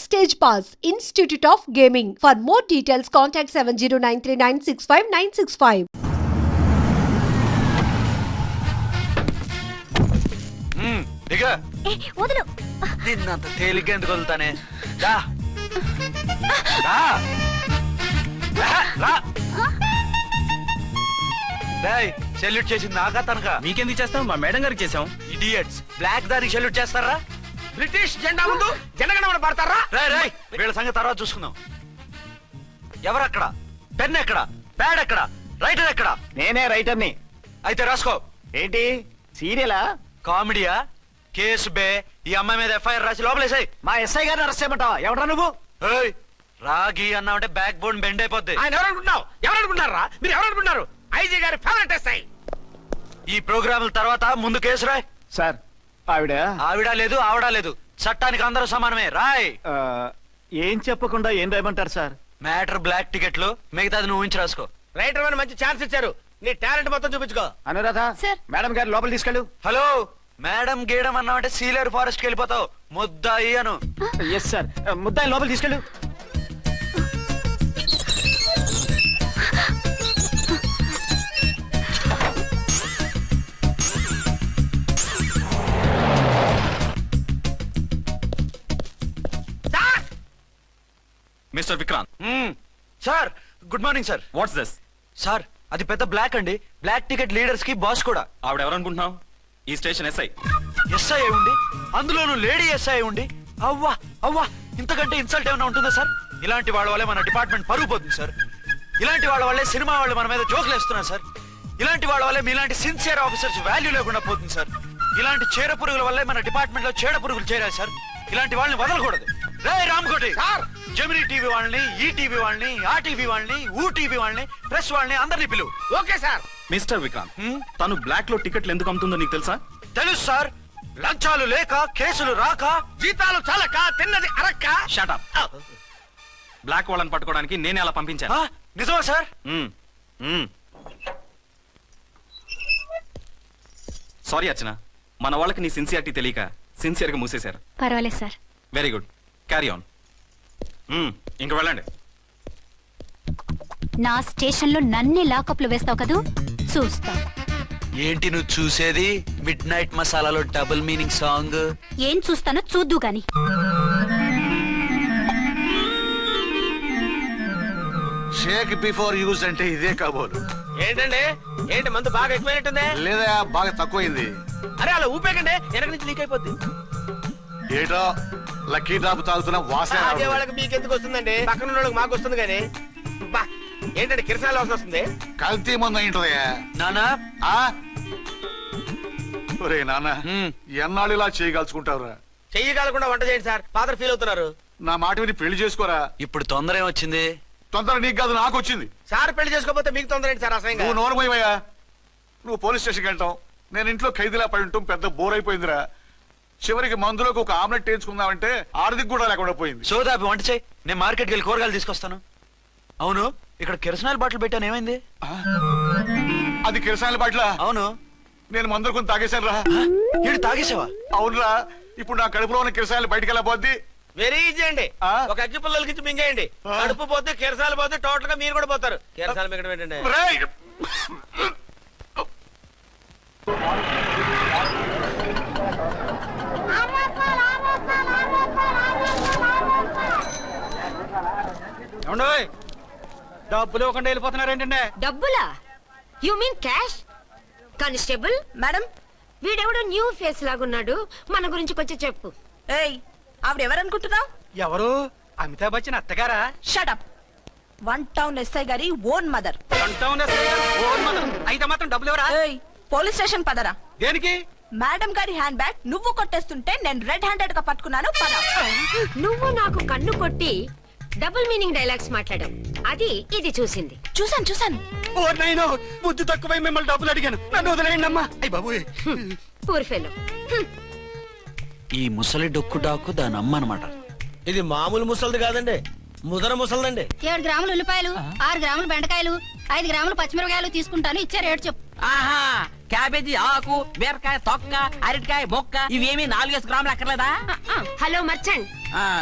Stage Pass, Institute of Gaming. For more details, contact 7093965965. దిగా వదలు. నిన్నంత తేలిగ్గా ఎందుకు వదులుతానే రా రా రా సెల్యూట్ చేసింది నాకా తనకా మీకెందుకు చేస్తాం? మా మేడం గారికి చేసాం. ఇడియట్స్ బ్లాక్ దానికి సెల్యూట్ చేస్తారా? బ్రిటిష్ జెండా ముందు జనగణమన పడతారా? రాయ్ వీళ్ళ సంగతి తర్వాత చూసుకుందాం. ఎవరక్కడ? పెన్ ఎక్కడ? ప్యాడ్ ఎక్కడ? రైటర్ ఎక్కడ? నేనే రైటర్ని. అయితే రాసుకో. ఏంటి సీరియలా? కామెడీయా? కేసు బే. ఈ అమ్మాయి మీద ఎఫ్ఐఆర్ రాసి లోపలేసాయి. మా ఎస్ఐ గారిని అరెస్ట్ చేయమంటావా? ఎవడరా నువ్వు? రాగి అన్నావంటే బ్యాక్ బోన్ బెండ్ అయిపోద్ది. ఆయన ఎవరనుకుంటున్నావు? ఎవరనుకుంటున్నారా మీరు? ఎవరనుకుంటున్నారు? ఐజీ గారి ఫేవరెట్ ఎస్ఐ. ఈ ప్రోగ్రాముల తర్వాత ముందు కేసు రాయ్. సార్ ఆవిడ లేదు ఆవిడ లేదు, చట్టానికి అందరూ సమానమే. రాయ్. ఏం చెప్పకుండా ఏం రాయమంటారు సార్? మ్యాటర్ బ్లాక్ టికెట్లు, మిగతాది నువ్వు ఉంచి రాసుకో. రైటర్ అని మంచి ఛాన్స్ ఇచ్చారు, నీ టాలెంట్ మొత్తం చూపించుకో. అనురాధ సార్. మేడం గారు లోపల తీసుకెళ్ళు. హలో మేడం గీయడం అన్నావంటే సీలేరు ఫారెస్ట్ కి వెళ్ళిపోతావు. ముద్దాయి అను. Yes sir. ముద్దాయి లోపల తీసుకెళ్ళు. Mister Vikrant. Sir good morning sir. What's this? Sir అది పెద్ద బ్లాక్ అండి. బ్లాక్ టికెట్ లీడర్స్ కి బాస్ కూడా. ఆవిడ ఎవరనుకుంటున్నావు? ఈ స్టేషన్ ఎస్ఐ. ఎస్ఐ ఉండి, అందులోనూ లేడీ ఎస్ఐ ఉండి, అవ్వా అవ్వా ఇంతకంటే ఇన్సల్ట్ ఏమైనా ఉంటుందా సార్? ఇలాంటి వాళ్ళ వల్లే మన డిపార్ట్మెంట్ పరుగు పోతుంది సార్. ఇలాంటి వాళ్ళ వల్లే సినిమా వాళ్ళు మన మీద జోకులు వేస్తున్నారు సార్. ఇలాంటి వాళ్ళ వల్లే మీలాంటి సిన్సియర్ ఆఫీసర్స్ వాల్యూ లేకుండా పోతుంది సార్. ఇలాంటి చీడ పురుగుల వల్లే మన డిపార్ట్మెంట్ లో చీడ పురుగులు చేరాయి సార్. ఇలాంటి వాళ్ళని వదలకూడదు. రే రామ్కోటి సార్, జెమినీ టీవీ వాళ్ళని, ఈ టీవీ వాళ్ళని, ఆ టీవీ వాళ్ళని, ఊ టీవీ వాళ్ళని, ప్రెస్ వాళ్ళని అందరినీ పిలువు. Okay sir. మిస్టర్ విక్రాంత్, తను బ్లాక్ లో టికెట్లు ఎందుకు అమ్ముతుందో నీకు తెలుసా? తెలుసు సార్. లంచాలు లేక, కేసులు రాక, జీతాలు చాలక, తిన్నది అరక్క. Shut up. బ్లాక్ వాళ్ళని పట్టుకోవడానికి నేనే అలా పంపించాను. నిజమా సార్? సారీ అర్చన, మన వాళ్ళకి నీ సిన్సియారిటీ తెలియక సిన్సియర్ గా మూసేశారు. పర్వాలేదు sir. Very good, carry on. ఇంక వెళ్ళండి. నా స్టేషన్ లో నన్నే లాకప్ లో వేస్తావు కదూ, చూస్తా. ఏంటి నువ్వు చూసేది? మిడ్ నైట్ మసాలాలో డబుల్ మీనింగ్ సాంగ్. ఏం చూస్తానో చూద్దు గాని. షేక్ బిఫోర్ యూజ్ అంటే ఇదే కాబోలు. ఏంటండి, ఏంటి మందు బాగా ఎక్కువైనట్టుంది? లేదా బాగా తక్కువైంది. అరే అలా ఊపేకండి, వెనక నుంచి లీక్ అయిపోద్ది. ఏటో లక్కీ డ్రాప్ తాగుతున్న వాసన. అదే వాళ్ళకి మీకెందుకు వస్తుందండి, పక్కన వాళ్ళకి మాకు వస్తుంది కానీ. బా ఏంటంటే కిరసనాల వాసన వస్తుంది. కల్తీ మందు అయింటదయ్యా. నానా ఒరే నాన్న, ఎన్నాళ్ళు ఇలా చేయగలుచుకుంటావురా? చెయ్యగలకుండా వంట చేయండి సార్, ఫాదర్ ఫీల్ అవుతున్నారు. నా మాట విని పెళ్లి చేసుకోరా. ఇప్పుడు తొందర ఏమొచ్చింది? తొందర నీకు కాదు, నాకు వచ్చింది. సార్ పెళ్లి చేసుకోకపోతే మీకు తొందర ఏంటి సార్? అసహ్యంగా. నువ్వు నోరు పోయివయ్యా. నువ్వు పోలీస్ స్టేషన్కి వెళ్తావు, నేను ఇంట్లో ఖైదీలా పడి ఉంటాం. పెద్ద బోర్ అయిపోయిందిరా. చివరికి మందులోకి ఒక ఆమ్లెట్ వేయించుకుందామంటే ఆర్థిక కూడా లేకుండా పోయింది. సోదాపి వంట చేయి, నేను మార్కెట్కి వెళ్ళి కూరగాయలు తీసుకొస్తాను. అవును, ఇక్కడ కిరసనాయిల్ బాటిల్ పెట్టాను, ఏమైంది? అది కిరసాల బాట్ల. అవును, నేను మందులు కొని తాగేశాను రా. ఈడు తాగేసావా? అవునురా. ఇప్పుడు నా కడుపులో ఉన్న కిరసాయలు బయటకు వెళ్ళబోద్ది. వెరీ ఈజీ అండి. ఒక అగ్గి పుల్లలకి మింగేయండి, కడుపు పోతే కిరసాలు పోతే టోటల్ గా మీరు కూడా పోతారు. కిరసాలు మింగడం ఏంటండి? రేయ్! డబ్బులు ఇవ్వకుండా వెళ్ళిపోతున్నారు ఏంటంటే? డబ్బులా? You mean cash? Constable madam, వీడెవడో న్యూ ఫేస్ లాగున్నాడు, మన గురించి కొంచెం చెప్పు. ఏయ్, ఆవిడెవరనుకుంటున్నావు? ఎవరు? అమితాబ్ బచ్చన్ అత్తగారా? షటప్. 1 టౌన్ ఎస్ఐ గారి ఓన్ మదర్. అయితే మాత్రం డబ్బులు ఎవరా? ఏయ్, పోలీస్ స్టేషన్ పదరా. దేనికి? మేడం గారి హ్యాండ్ బ్యాగ్ నువ్వు కొట్టేస్తుంటే నేను రెడ్ హ్యాండెడ్ గా పట్టుకున్నాను. పద. నువ్వు నాకు కన్ను కొట్టి డబుల్ మీనింగ్ డైలాగ్స్ మాట్లాడావు, అది ఇది చూసింది. చూసాను. ఓ నైనో, బుద్ధి తక్కువై మిమ్మల్ని డబ్బులు అడిగాను, నన్ను వదిలేయండి అమ్మా. అయ్య బాబు, పూర్ ఫెలో. ఈ ముసలి డొక్కు డాకు దాని అమ్మ అనమాట. ఇది మామూలు ముసలిది కాదండి, ముదర ముసలిదండి. 7 గ్రాములు ఉల్లిపాయలు, 6 గ్రాములు బెండకాయలు, 5 గ్రాములు పచ్చిమిరపకాయలు తీసుకుంటాను. ఇచ్చే రేటు చెప్పు. ఆహా, క్యాబేజీ ఆకు బీరకాయ తొక్క అరటికాయ బొక్క ఇవేమి 4 గ్రాములు అక్కర్లేదా? హలో మర్చండ్,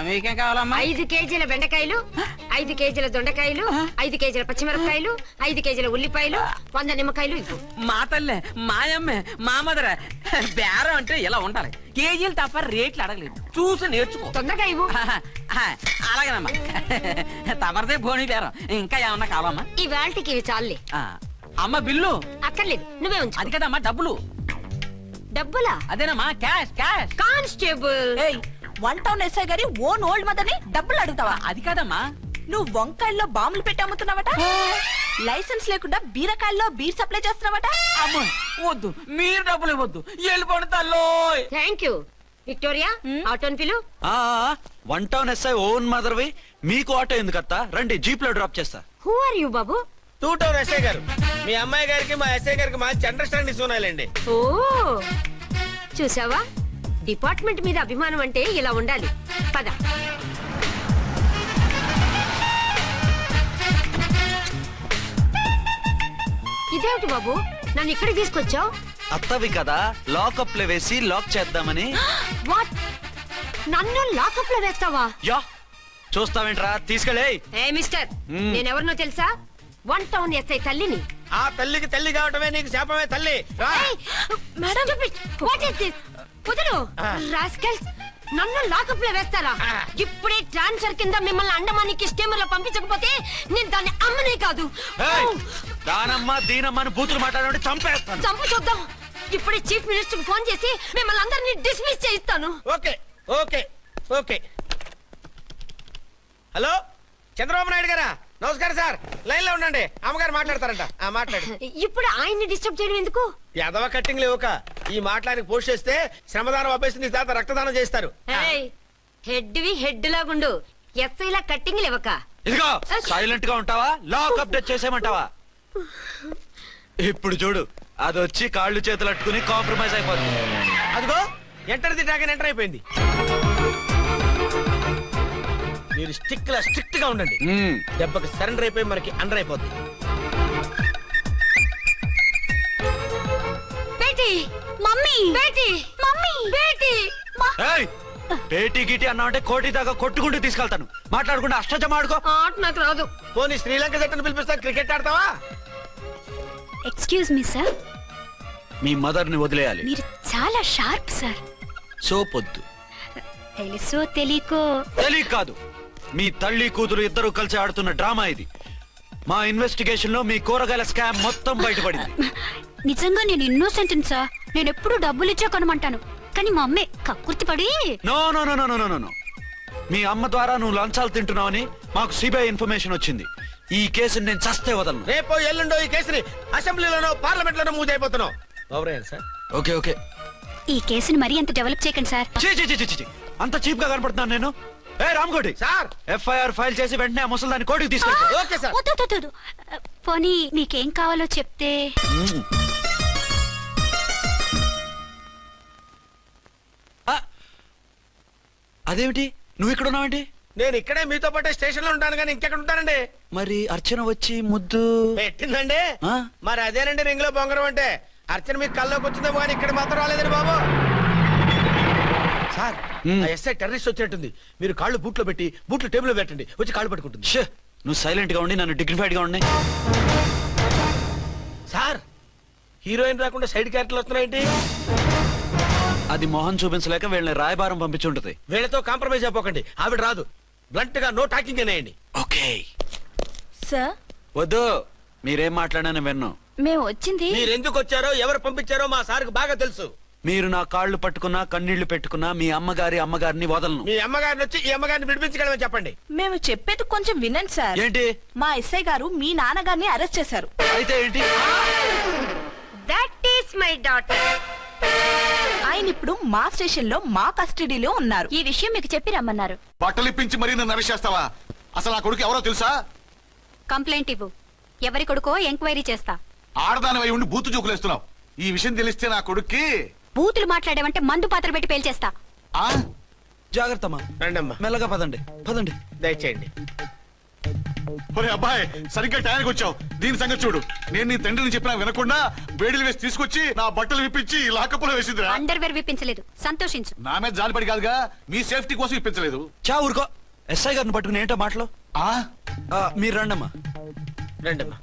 మీకేం కావాలమ్మా? 5 కేజీల బెండకాయలు, 5 కేజీల దొండకాయలు, 5 కేజీల పచ్చిమిరపకాయలు, 5 కేజీల ఉల్లిపాయలు, 100 నిమ్మకాయలు ఇవ్వు. మా తల్లే మాయమ్మే మా మదర బేరం అంటే ఇలా ఉండాలి. కేజీలు తప్ప రేట్లు అడగలేదు, చూసి నేర్చుకో. తొందరగా ఇవ్వు. అలాగేనమ్మా. తమరిదే భోని బేరం. ఇంకా ఏమన్నా కావాలమ్మా? ఈ వేల్టికి ఇవి చాలులే. అమ్మ బిల్లు అక్కర్లేదు, నువ్వే ఉంచు. అది కదమ్మా డబ్బులు. డబ్బులా? అదేనమ్మా క్యాష్ క్యాష్. కానిస్టేబుల్, ఏయ్ 1 టౌన్ ఎస్ఐ గారి ఓన్ ఓల్డ్ మదర్ ని డబ్బులు అడుగుతావా? అది కాదమ్మా. నువ్వు వంకాయల్లో బాంబులు పెట్టి అమ్ముతున్నావట, లైసెన్స్ లేకుండా బీరకాయల్లో బీర్ సప్లై చేస్తున్నావట. అమ్మో వద్దు, మీరు డబ్బులు ఇవ్వద్దు, వెళ్ళిపోండి తల్లో. Thank you. విక్టోరియా, ఆటోన్ పిలు. 1 టౌన్ ఎస్ఐ ఓన్ మదర్వి, మీకు ఆటో ఎందుకు అత్త? రండి, జీప్ లో డ్రాప్ చేస్తా. హూ ఆర్ యూ బాబు? 2 టౌన్ ఎస్ఐ గారు, మీ అమ్మాయి గారికి మా ఎస్ఐ గారికి మంచి అండర్స్టాండింగ్ ఉన్నాయండి. ఓ చూసావా, డిపార్ట్మెంట్ మీద అభిమానం అంటే ఇలా ఉండాలి. పద. ఇదేమిటి బాబు, నన్ను ఇక్కడికి తీసుకొచ్చావు? అత్తవి కదా, లాకప్ లో వేసి లాక్ చేద్దామని. వాట్, నన్ను లాకప్ లో వేస్తావా? యా, చూస్తావేంట్రా, తీసుకెళ్ళే. ఏ మిస్టర్, నేనెవరినో తెలుసా? 1 టౌన్ ఎస్ఐ తల్లిని. ఆ తల్లికి తల్లి కావటమే నీకు శాపమే తల్లి. రా. Madam, what is this? కుదురు రాస్కల్స్, నన్ను లాకప్ లో వేస్తారా? ఇప్పుడే ట్రాన్స్ఫర్ కింద మిమ్మల్ని అండమానికి స్టీమర్ లో పంపించకపోతే నేను దాన్ని అమ్మనే కాదు. దానమ్మ దీనమ్మని బూతులు మాట్లాడే చంపేస్తాను. చంపు చూద్దాం. ఇప్పుడే చీఫ్ మినిస్టర్ ఫోన్ చేసి మిమ్మల్ని అందరినీ డిస్మిస్ చేయిస్తాను. Okay okay okay. Hello Chandrababu Naidu గారా? నమస్కారం సార్, లైన్ లో ఉండండి, అమ్మగారు మాట్లాడతారంట. మాట్లాడు. ఇప్పుడు ఆయన్ని డిస్టర్బ్ చేయడం ఎందుకు? ఎదవ కట్టింగ్ లేవుక ఈ మాట్లాడికి పోస్ట్ చేస్తే శ్రమదానం అభ్యసి నీ తాత రక్తదానం చేస్తారు. హెడ్ హెడ్ లాగుండు, ఎస్ఐ లా కట్టింగ్ లేవక. ఇదిగో సైలెంట్ గా ఉంటావా, లాక్ అప్డేట్ చేసేయమంటావా? ఇప్పుడు చూడు, అది వచ్చి కాళ్ళు చేతులు అట్టుకుని కాంప్రమైజ్ అయిపోతుంది. అదిగో ఎంటర్ ది డ్రాగన్ ఎంటర్ అయిపోయింది. మీరు స్ట్రిక్ట్ గా ఉండండి, దెబ్బకి సరెండర్ అయిపోయి మనకి అండర్ అయిపోద్ది. బేటీ, మమ్మీ, బేటీ, మమ్మీ, బేటీ. పేటీ గిటి అన్నావంటే కోటి దాకా కొట్టుకుంటూ తీసుకెళ్తాను. మాట్లాడకుండా అష్టజమ ఆడుకో. ఆట నాకు రాదు. పోనీ శ్రీలంక జట్టును పిలిపిస్తా, క్రికెట్ ఆడతావా? ఎక్స్క్యూజ్ మీ సార్, మీ మదర్ ని వదిలేయాలి. మీరు చాలా షార్ప్ సార్. సోపొద్దు. తెలుసో తెలియకో. తెలియక కాదు, మీ తల్లి కూతురు ఇద్దరు కలిసి ఆడుతున్న డ్రామా ఇది. మా ఇన్వెస్టిగేషన్ లో మీ కూరగాయల స్కామ్ మొత్తం బయటపడింది. నిజంగా నేను ఇన్నోసెంట్ సార్. నేను ఎప్పుడు డబ్బులు ఇచ్చా కొనమంటాను, కానీ మా అమ్మే కక్కుర్తి పడి. No no no no no no no. మీ అమ్మ ద్వారా నువ్వు లంచాలు తింటున్నావని మాకు సిబిఐ ఇన్ఫర్మేషన్ వచ్చింది. ఈ కేసుని నేను చస్తే వదలను. రేపో ఎల్లుండో ఈ కేసుని అసెంబ్లీలోనో పార్లమెంట్ లోనో మూవ్ అయిపోతున్నావు. Sir okay okay. ఈ కేసుని మరీ అంత డెవలప్ చేయకండి సార్. అంత చీప్ గా కనపడుతున్నాను నేను? ఏ రామ్కోటి సార్, ఎఫ్ఐఆర్ ఫైల్ చేసి వెంటనే ఆ ముసలి దాన్ని కోర్టుకి తీసుకెళ్ళి. Okay sir. వద్దు. పోనీ మీకేం కావాలో చెప్తే. అదేమిటి, నువ్వు ఇక్కడ ఉన్నావేంటి? నేను ఇక్కడే మీతో పాటే స్టేషన్ లో ఉంటాను, కానీ ఇంకెక్కడ ఉంటానండి? మరి అర్చన వచ్చి ముద్దు పెట్టిందండి. ఆ? మరి అదేనండి రింగ్ లో బొంగరం అంటే. అర్చన మీకు కల్లోకి వచ్చిందేమో కానీ ఇక్కడ మాత్రం రాలేదండి బాబు. సార్, ఆ ఎస్ఐ టెర్రరిస్ట్ వచ్చినట్టుంది. మీరు కాళ్ళు బూట్లో పెట్టి బూట్లు టేబుల్ లో పెట్టండి, వచ్చి కాళ్ళు పట్టుకుంటుంది. షే, నువ్వు సైలెంట్ గా ఉండి నన్ను డిగ్నిఫైడ్ గా ఉండి. సార్, హీరోయిన్ రాకుండా సైడ్ క్యారెక్టర్లు వస్తున్నాయేంటి? అది మొహం చూపించలేక వీళ్ళని రాయబారం పంపించుంటది. వీళ్ళతో కాంప్రమైజ్ అయిపోకండి, ఆవిడ రాదు. బ్లంట్ గా నో టాకింగ్ అనేయండి. ఓకే సార్, వద్దు, మీరేం మాట్లాడానని విన్నాం. మేము వచ్చింది. మీరు ఎందుకు వచ్చారో ఎవరు పంపించారో మా సార్కి బాగా తెలుసు. మీరు నా కాళ్ళు పట్టుకున్నా కన్నీళ్లు పెట్టుకున్నా మీ అమ్మగారిని వదలను. మీ అమ్మగారిని వచ్చి ఈ అమ్మగారిని విడిపించగలమని చెప్పండి. మేము చెప్పేది కొంచెం వినండి సార్. ఏంటి? మా ఎస్ఐ గారు మీ నాన్నగారిని అరెస్ట్ చేశారు. అయితే ఏంటి? That is my daughter. ఆయన ఇప్పుడు మా స్టేషన్ లో మా కస్టడీలో ఉన్నారు. ఈ విషయం మీకు చెప్పి రమ్మన్నారు. బట్టలు ఇప్పించి మరీ నన్ను అరెస్టేస్తావా? అసలు నా కొడుకు ఎవరో తెలుసా? కంప్లైంట్ ఇవ్వు, ఎవరి కొడుకో ఎంక్వైరీ చేస్తా. ఆడదానివై ఉండి బూతు చూకులేస్తున్నావు. ఈ విషయం తెలిస్తే నా కొడుక్కి. బూతులు మాట్లాడేవంటే మందు పాత్ర పెట్టి పేల్చేస్తా. ఆ జాగ్రత్తమ్మా, రండమ్మా, మెల్లగా పదండి. దయచేయండి. ఒరే అబ్బాయి సరిగ్గా టైంకి వచ్చావు. దీని సంగతి చూడు. నేను నీ తండ్రిని చెప్పినా వినకుండా వేడిలు వేసి తీసుకొచ్చి నా బట్టలు విప్పించి లాకప్పులో వేసిందిరా. అండర్వేర్ విప్పించలేదు, సంతోషించు. నా మీద జాలిపడి కాదుగా, మీ సేఫ్టీ కోసం ఇప్పించలేదు. చా ఊరుకో. ఎస్ఐ గారిని పట్టుకుని ఏంటో మాటలు. ఆ మీరు రండమ్మా. రండమ్మా.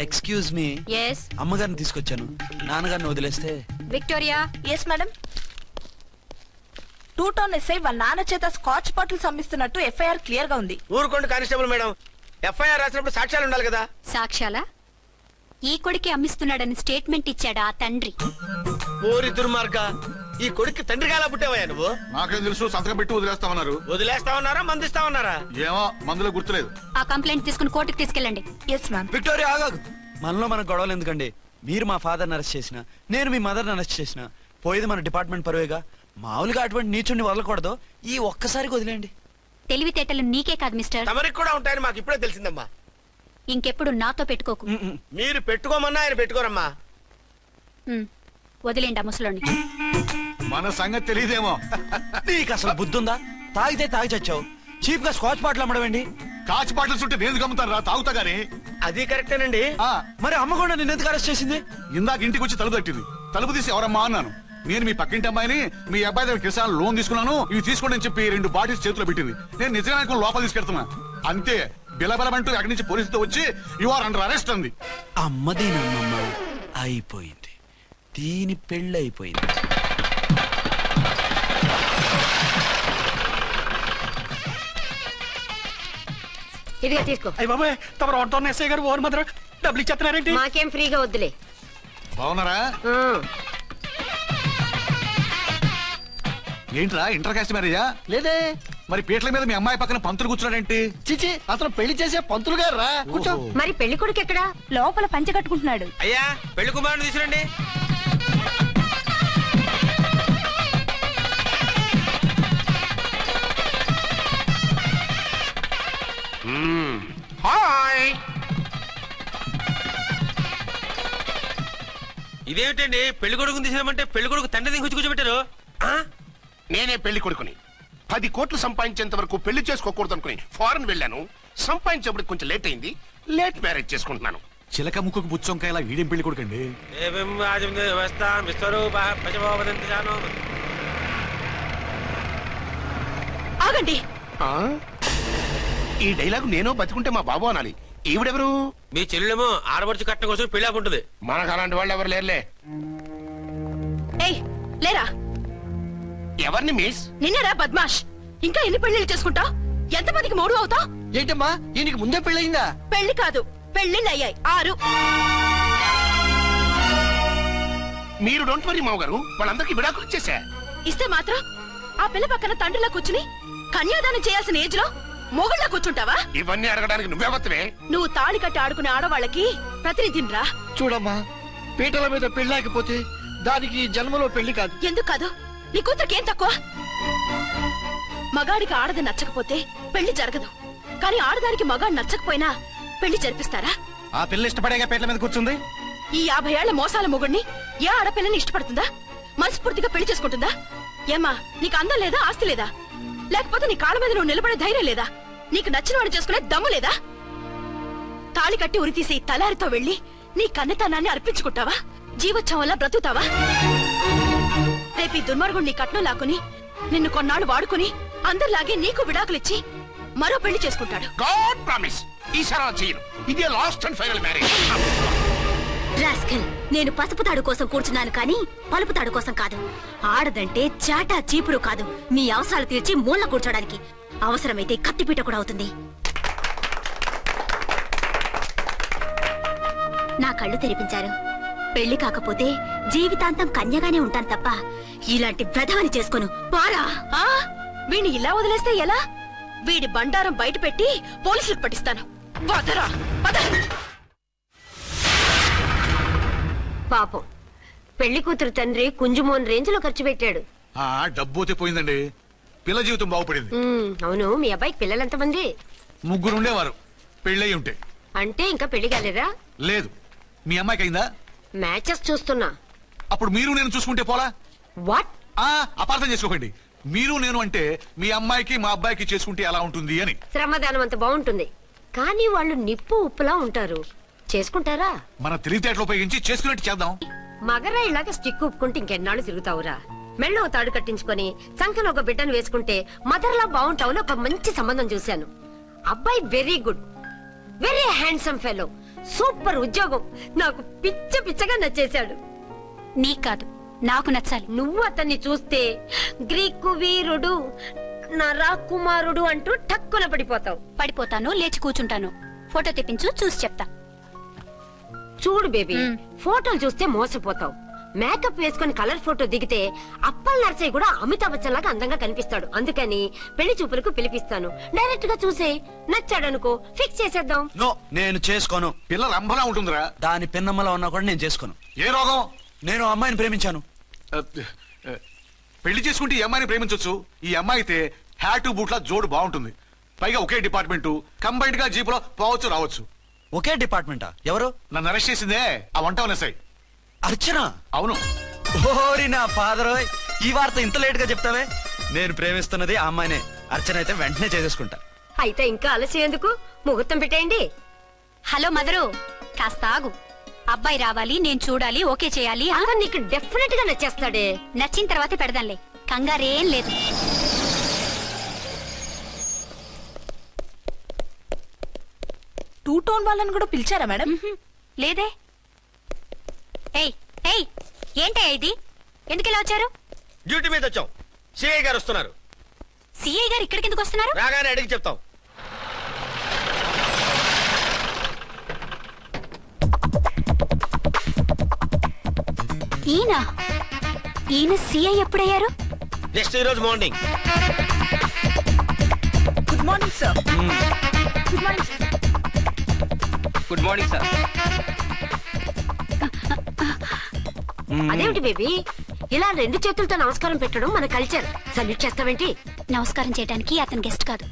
Excuse me. ఎస్ అమ్మగారిని తీసుకొచ్చాను. నాన్నగారిని వదిలేస్తే. Victoria. Yes madam. 2 town SI వాళ్ళ నాన్న చేత స్కాచ్ బాటిల్స్ అమ్మిస్తున్నట్టు ఎఫ్ఐఆర్ క్లియర్ గా ఉంది. ఊరుకోండి కానిస్టేబుల్ మేడం. ఎఫ్ఐఆర్ రాసినప్పుడు సాక్ష్యాలు ఉండాలి కదా. సాక్ష్యాలా? ఈ కొడుకే అమ్మిస్తున్నాడని స్టేట్మెంట్ ఇచ్చాడా ఆ తండ్రి? ఓరి దుర్మార్గ, ఈ కొడుక్కి తండ్రిగా ఎలా పుట్టావయ్యా నువ్వు? నాకేం తెలుసు, సంతకం పెట్టి వదిలేస్తామన్నారు. వదిలేస్తామన్నారా మందిస్తామన్నారా? ఏమో మందులో గుర్తులేదు. ఆ కంప్లైంట్ తీసుకుని కోర్టుకు తీసుకెళ్ళండి. Yes ma'am. విక్టోరియా ఆగాగు. మనలో మన గొడవలు ఎందుకండి? మీరు మా ఫాదర్ని అరెస్ట్ చేసిన, నేను మీ మదర్ని అరెస్ట్ చేసిన, పోయేది మన డిపార్ట్మెంట్ పరువేగా. మామూలుగా అటువంటి నీచుడిని వదలకూడదు. ఈ ఒక్కసారికి వదిలేండి. తెలివితేటలు నీకే కాదు మిస్టర్, తమరికి కూడా ఉంటాయని మాకు ఇప్పుడే తెలిసిందమ్మా. ఇంకెప్పుడు నాతో పెట్టుకోకు. మీరు పెట్టుకోమన్నా ఆయన పెట్టుకోరమ్మా. వదిలేండి ఆ ముసలోని. మన సంగతి తెలియదేమో. నీకు అసలు బుద్ధుందా? తాగితే తాగి చచ్చావు. చీప్ గా స్కాచ్ బాటిల్ అమ్మడమేంటి? కాచి బాటిల్స్ ఉంటే నేను గమ్ముతాను రా, తాగుతా గానీ. అది కరెక్టేనండి. మరి అమ్మ కూడా నిన్ను ఎందుకు అరెస్ట్ చేసింది? ఇందాక ఇంటికి వచ్చి తలుపు తట్టింది. తలుపు తీసి ఎవరమ్మా అన్నాను. నేను మీ పక్కింటి అమ్మాయిని, మీ అబ్బాయి దగ్గర కిసాన్ లోన్ తీసుకున్నాను, ఇవి తీసుకోండి అని చెప్పి 2 బాటిల్స్ చేతిలో పెట్టింది. నేను నిజంగా లోపల తీసుకెళ్తున్నా. అంతే, బిలబలమంటూ అక్కడి నుంచి పోలీసుతో వచ్చి యు ఆర్ అండర్ అరెస్ట్ అంది. అమ్మ దీనమ్మమ్మ అయిపోయింది. దీని పెళ్ళి అయిపోయింది. ఇదిగా తీసుకో. అయ్యి బాబాయ్, తమరు వంట ఎస్ఐ గారు ఓన్ మాత్రం డబ్బులు ఇచ్చేస్తున్నారేంటి? మాకేం ఫ్రీగా వద్దులే. బాగున్నారా? ఏంట్రా ఇంటర్ కాస్ట్ మ్యారేజా? లేదే. మరి పీటల మీద మీ అమ్మాయి పక్కన పంతులు కూర్చున్నాడేంటి? చిచి, అతను పెళ్లి చేసే పంతులు గారు రా. కూర్చో. మరి పెళ్లి కొడుకు ఎక్కడా? లోపల పంచె కట్టుకుంటున్నాడు. అయ్యా, పెళ్లి కుమారుని తీసుకురండి. హాయ్. ఇదేమిటండి, పెళ్లి కొడుకుని తీసినామంటే పెళ్లి కొడుకు తండ్రి దిగి కూర్చోబెట్టారు. నేనే పెళ్లి కొడుకుని. 10 కోట్లు సంపాదించేంత వరకు పెళ్లి చేసుకోకూడదు అనుకుని ఫారెన్ వెళ్ళాను. సంపాదించేప్పుడు కొంచెం లేట్ అయింది. లేట్ మ్యారేజ్ చేసుకుంటున్నాను. చిలక ముక్కుకు బుచ్చొంకాయలా వీడేం పెళ్లి కొడుకండి? ఆగండి. ఈ డైలాగ్ నేను బతుకుంటే మా బాబు అనాలి. ఈవిడెవరు? మీ చెల్లెమో ఆడబడుచు కట్టడం కోసం పెళ్లి ఆకుంటుంది. మనకు అలాంటి వాళ్ళు ఎవరు లేరులే. ఏయ్ లేరా. ఎవరిని మిస్? నిన్నరా బద్మాష్. ఇంకా ఎన్ని పెళ్లిళ్ళు చేసుకుంటావు? ఎంతమందికి మూడు అవుతావు? ఏంటమ్మా, ఈయనకి ముందే పెళ్ళయిందా? పెళ్లి కాదు, పెళ్లిళ్ళు అయ్యాయి 6. మీరు డోంట్ వరీ మావ గారు, వాళ్ళందరికీ విడాకులు ఇచ్చేసా. ఇస్తే మాత్రం ఆ పిల్ల పక్కన తండ్రిలా కూర్చుని కన్యాదానం చేయాల్సిన ఏజ్ లో మొగుళ్ళ కూర్చుంటావా? ఇవన్నీ అడగడానికి నువ్వెవత్తవే? నువ్వు తాళి కట్టి ఆడుకునే ఆడవాళ్ళకి ప్రతినిధిరా. చూడమ్మా, పీటల మీద పెళ్ళాకపోతే దానికి జన్మలో పెళ్లి కాదు. ఎందుకు కాదు? నీ కూతురికేం తక్కువ? మగాడికి ఆడది నచ్చకపోతే పెళ్లి జరగదు. కానీ ఆడదానికి మగాడు నచ్చకపోయినా పెళ్లి జరిపిస్తారా? ఆ పిల్ల ఇష్టపడేగా పీటల మీద కూర్చుంది. ఈ 50 ఏళ్ల మోసాల మొగుడిని ఏ ఆడపిల్లని ఇష్టపడుతుందా? మనస్ఫూర్తిగా పెళ్లి చేసుకుంటుందా? ఏమ్మా, నీకు అందం లేదా, ఆస్తి లేదా? లేకపోతే నీ కాళ్ళ మీద నువ్వు నిలబడే ధైర్యం లేదా? నీకు నచ్చిన వాడిని చేసుకునే దమ్ము లేదా? తాళి కట్టి ఉరితీసే ఈ తలారితో వెళ్లి నీ కన్నెతనాన్ని అర్పించుకుంటావా? జీవోత్సవం వల్ల బ్రతుకుతావా? రేపు ఈ దుర్మార్గుడు నీ కట్నం లాక్కుని నిన్ను కొన్నాళ్ళు వాడుకుని అందరిలాగే నీకు విడాకులిచ్చి మరో పెళ్లి చేసుకుంటాడు. గాడ్ ప్రామిస్, ఈసారి అలా చేయను. ఇదే last and final marriage. Rascal, నేను పసుపు తాడు కోసం కూర్చున్నాను కానీ పలుపు తాడు కోసం కాదు. ఆడదంటే చాటా చీపురు కాదు, నీ అవసరాలు తీర్చి మూల కూర్చోడానికి. అవసరమైతే కత్తిపీట కూడా అవుతుంది. నా కళ్ళు తెరిపించారు. పెళ్లి కాకపోతే జీవితాంతం కన్యగానే ఉంటాను తప్ప ఇలాంటి బ్రధవని చేసుకోను. పారా. వీణ్ణి ఇలా వదిలేస్తే ఎలా? వీడి బండారం బయట పెట్టి పోలీసులకు పట్టిస్తాను. వదరా, వద. పాపం, పెళ్లి కూతురు తండ్రి కుంజుమోన్ రేంజ్ లో ఖర్చు పెట్టాడు. డబ్బు అయితే పోయిందండి, పిల్ల జీవితం బాగుపడింది. అవును, మీ అబ్బాయికి పిల్లలెంతమంది? 3 ఉండేవారు, పెళ్ళయి ఉంటే. అంటే ఇంకా పెళ్లి కాలేదా? లేదు. మీ అమ్మాయికి అయిందా? మ్యాచెస్ చూస్తున్నా. అప్పుడు మీరు నేను చూసుకుంటే పోలా? వాట్? అపార్థం చేసుకోకండి. మీరు నేను అంటే మీ అమ్మాయికి మా అబ్బాయికి చేసుకుంటే ఎలా ఉంటుంది అని. శ్రమదానం అంత బాగుంటుంది కానీ వాళ్ళు నిప్పు ఉప్పులా ఉంటారు. చేసుకుంటారా? మన తెలివితేటలు ఉపయోగించి చేసుకున్నట్టు చేద్దాం. మగరా ఇలాగ స్టిక్ ఉప్పుకుంటే ఇంకెన్నాళ్ళు తిరుగుతావురా? మెళ్ళో తాడు కట్టించుకొని చంకలో ఒక బిడ్డను వేసుకుంటే మదర్లా బాగుంటావుని ఒక మంచి సంబంధం చూశాను. అబ్బాయి very good, very handsome fellow, super ఉద్యోగం. నాకు పిచ్చగా నచ్చేశాడు. నీకు కాదు, నాకు నచ్చాలి. నువ్వు అతన్ని చూస్తే గ్రీకు వీరుడు, నా రాకుమారుడు అంటూ టక్కున పడిపోతావు. పడిపోతాను, లేచి కూర్చుంటాను. ఫోటో తెప్పించు, చూసి చెప్తా. చూడు బేబీ, ఫోటోలు చూస్తే మోసపోతావు. మేకప్ వేసుకుని కలర్ ఫోటో దిగితే అప్పల్ నర్సయ్య కూడా అమితాబ్ బచ్చన్ లాగా అందంగా కనిపిస్తాడు. అందుకని పెళ్లి చూపులకు పిలిపిస్తాను. డైరెక్ట్ గా చూసే నచ్చాడనుకో ఫిక్స్ చేసేద్దాం. నో, నేను చేసుకోను. పిల్ల రంభలా ఉంటుందిరా. దాని పిన్నమ్మలా ఉన్నా కూడా నేను చేసుకోను. ఏ రోగం? నేను అమ్మాయిని ప్రేమించాను. పెళ్లి చేసుకుంటే ఈ అమ్మాయిని ప్రేమించొచ్చు. ఈ అమ్మాయి అయితే హ్యాటు బూట్ల జోడు బాగుంటుంది. పైగా ఒకే డిపార్ట్మెంట్, కంబైన్డ్ గా జీపులో పోవచ్చు రావచ్చు. ఒకే డిపార్ట్మెంటా? ఎవరు? నన్ను అరెస్ట్ చేసిందే ఆ వంట ఎస్ఐ. అర్చన? అవును. ఓరి నా ఫాదర్, ఈ వార్త ఇంత లేట్ గా చెప్తావే. నేను ప్రేమిస్తున్నది ఆ అమ్మాయినే. అర్చన అయితే వెంటనే చేసేసుకుంటా. అయితే ఇంకా ఆలస్యం ఎందుకు? ముహూర్తం పెట్టేయండి. హలో మదరు, కాస్త ఆగు. అబ్బాయి రావాలి, నేను చూడాలి, ఓకే చేయాలి. అతను నీకు డెఫినెట్ గా నచ్చేస్తాడే. నచ్చిన తర్వాతే పెడదాంలే, కంగారేం లేదు. టూ టోన్ వాళ్ళని కూడా పిలిచారా మేడం? లేదే. ఏయ్ ఏయ్, ఏంటయ్యా ఇది? ఎందుకు ఇలా వచ్చారు? డ్యూటీ మీద వచ్చాం. సిఐ గారు వస్తున్నారు. సిఐ గారు ఇక్కడికి ఎందుకు వస్తున్నారు? రాగానే అడిగి చెప్తాం. ఈయన సిఐ ఎప్పుడయ్యారు? నెక్స్ట్ ఈ రోజు morning. Good morning sir. Good morning sir. Good morning sir. అదేమిటి బేబీ, ఇలా రెండు చేతులతో నమస్కారం పెట్టడం మన కల్చర్. సల్యూట్ చేస్తావేంటి? నమస్కారం చేయడానికి అతను గెస్ట్ కాదు.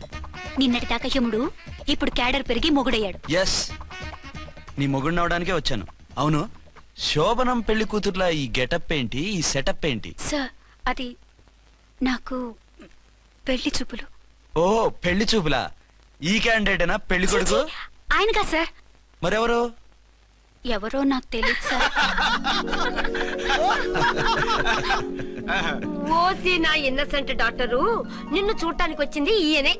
నిన్నటి దాకా యముడు, ఇప్పుడు క్యాడర్ పెరిగి మొగుడయ్యాడు. ఎస్, నీ మొగుడిని అవడానికే వచ్చాను. అవును, శోభనం పెళ్లి కూతుర్లా ఈ గెటప్ ఏంటి, ఈ సెటప్ ఏంటి? సార్, అది నాకు పెళ్లి చూపులు. ఓ, పెళ్లి చూపులా? ఈ క్యాండిడేటేనా పెళ్లి కొడుకు? ఆయనగా సార్. మరెవరు? ఎవరో నాకు తెలియదు సార్. ఓసి నా ఇన్నసెంట్ డాక్టరు, నిన్ను చూడటానికి వచ్చింది ఈయనే.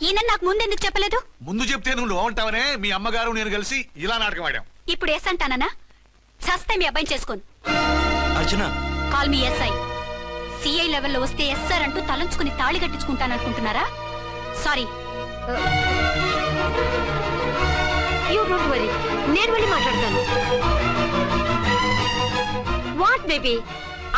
ఈయన నాకు ముందెందుకు చెప్పలేదు? ముందు చెప్తే నువ్వు బాగుంటావనే మీ అమ్మగారు నేను కలిసి ఇలా నాటకం ఆడాం. ఇప్పుడు ఎస్ అంటానా? సస్తే మీ అబ్బాయిని చేసుకోను. అర్చన, కాల్ మీ ఎస్ఐ. సిఐ లెవెల్లో వస్తే ఎస్ఆర్ అంటూ తలంచుకుని తాళి కట్టించుకుంటాననుకుంటున్నారా? సారీ. యూ డోంట్ వరీ, నేను వెళ్ళి మాట్లాడతాను. వాట్ బేబీ,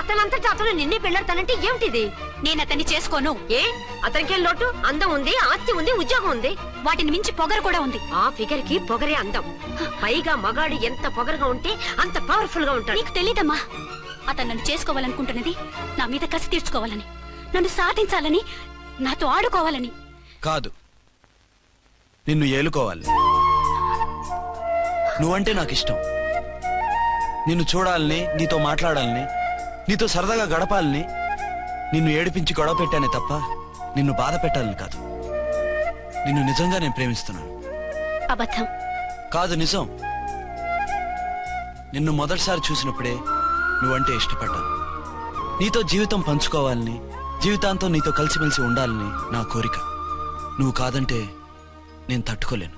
అతనంతటా అతను నిన్నే పెళ్ళాడతానంటే ఏమిటిది? నేను అతన్ని చేసుకోను. ఏ, అతనికేం లోటు? అందం ఉంది, ఆస్తి ఉంది, ఉద్యోగం ఉంది. వాటిని మించి పొగరు కూడా ఉంది. ఆ ఫిగర్ కి పొగరే అందం. పైగా మగాడు ఎంత పొగరుగా ఉంటే అంత పవర్ఫుల్ గా ఉంటాడు. నీకు తెలీదమ్మా, అతను నన్ను చేసుకోవాలనుకుంటున్నది నా మీద కసి తీర్చుకోవాలని, నన్ను సాధించాలని, నాతో ఆడుకోవాలని కాదు, నిన్ను ఏలుకోవాలి. నువ్వంటే నాకు ఇష్టం. నిన్ను చూడాలని, నీతో మాట్లాడాలని, నీతో సరదాగా గడపాలని, నిన్ను ఏడిపించి గొడవ పెట్టానే తప్ప నిన్ను బాధ పెట్టాలని కాదు. నిన్ను నిజంగా నేను ప్రేమిస్తున్నాను. అబద్ధం కాదు, నిజం. నిన్ను మొదటిసారి చూసినప్పుడే నువ్వంటే ఇష్టపడ్డాను. నీతో జీవితం పంచుకోవాలని, జీవితాంతం నీతో కలిసిమెలిసి ఉండాలని నా కోరిక. నువ్వు కాదంటే నేను తట్టుకోలేను.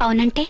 అవునంటే